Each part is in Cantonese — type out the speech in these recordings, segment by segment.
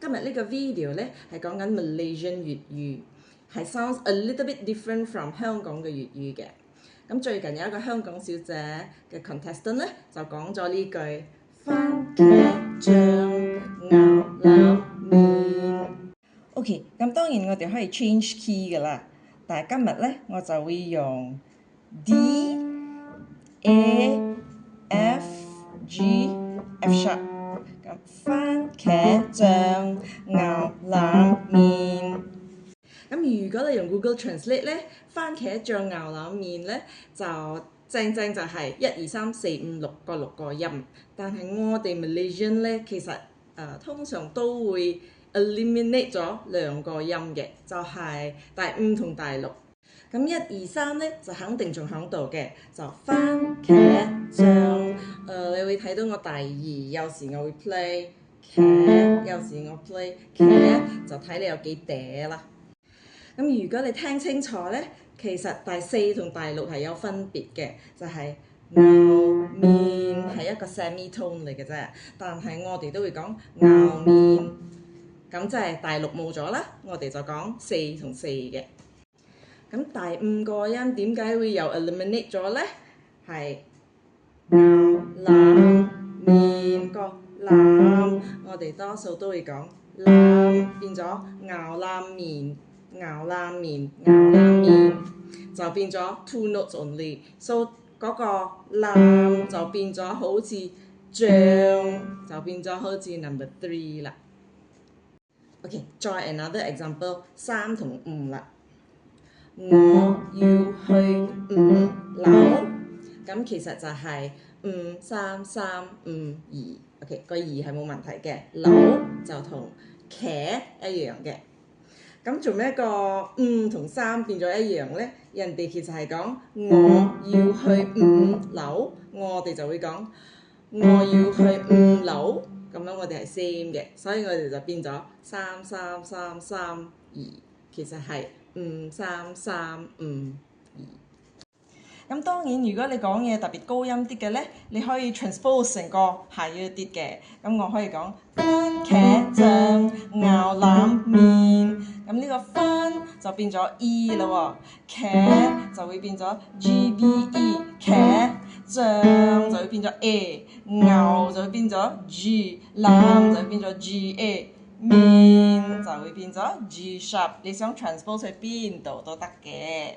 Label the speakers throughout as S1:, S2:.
S1: 今日呢個 video 咧係講緊 Malaysian 粵語，係 sounds a little bit different from 香港嘅粵語嘅。咁最近有一個香港小姐嘅 contestant 咧就講咗呢句番茄醬牛腩麵。OK， 咁當然我哋可以 change key 噶啦，但係今日咧我就會用 D、A、F、G、F sharp。咁番茄醬牛腩麵。咁如果你用 Google Translate 咧，番茄醬牛腩麵咧就正就係1、2、3、4、5、6個音。但係我哋 Malaysian 咧，其實通常都會 eliminate 咗2個音嘅，就係第5同第6。咁1、2、3咧就肯定仲喺度嘅，就番茄醬。你會睇到我第2，有時我會 play 茄，有時我 play 茄，就睇你有幾嗲啦。咁如果你聽清楚咧，其實第4同第6係有分別嘅，就係牛麵係一個 semitone 嚟嘅啫，但係我哋都會講牛麵。咁即係第6冇咗啦，我哋就講4同4嘅。咁第5個音點解會又 eliminate 咗咧？係牛腩麵個腩，我哋多數都會講腩，變咗牛腩麵，牛腩麵，牛腩麵，就變咗 2 notes only。So 嗰個腩就變咗好似醬，就變咗好似 number 3啦。OK， 再 another example， 3同5啦。我要去5樓，咁其實就係5、3、3、5、2。OK， 個2係冇問題嘅，樓就同茄一樣嘅。咁做咩個5同3變咗一樣咧？人哋其實係講我要去5樓，我哋就會講我要去5樓，咁樣我哋係 same 嘅，所以我哋就變咗3、3、3、3、2，其實係5、3、3、5、2。咁當然，如果你講嘢特別高音啲嘅咧，你可以 transpose 成個 higher 啲嘅。咁我可以講番茄醬牛腩麵。咁呢個番就變咗 E 啦喎，茄就會變咗 GBE 茄，醬就會變咗 A， 牛就會變咗 G， 腩就會變咗 GA， 麵就會變咗 G sharp。你想 transpose 去邊度都得嘅。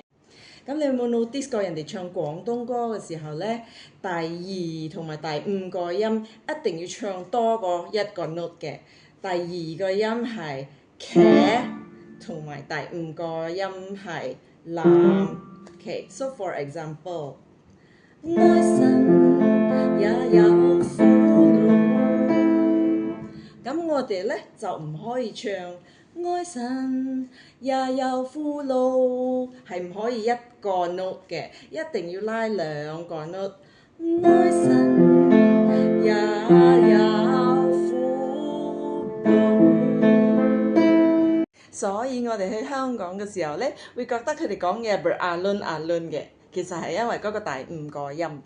S1: 咁你有冇 notice 過人哋唱廣東歌嘅時候咧，第2同埋第5個音一定要唱多過1個 note 嘅。第2個音係茄，同埋第5個音係腩。Okay， so for example， 愛神也有苦惱，咁我哋咧就唔可以唱愛神也有苦惱，係唔可以1個 note 嘅，一定要拉2個 note。愛神也有苦惱，所以我哋去香港嘅時候咧，會覺得佢哋講嘢 beralun-alun 嘅，其實係因為嗰個第5個音。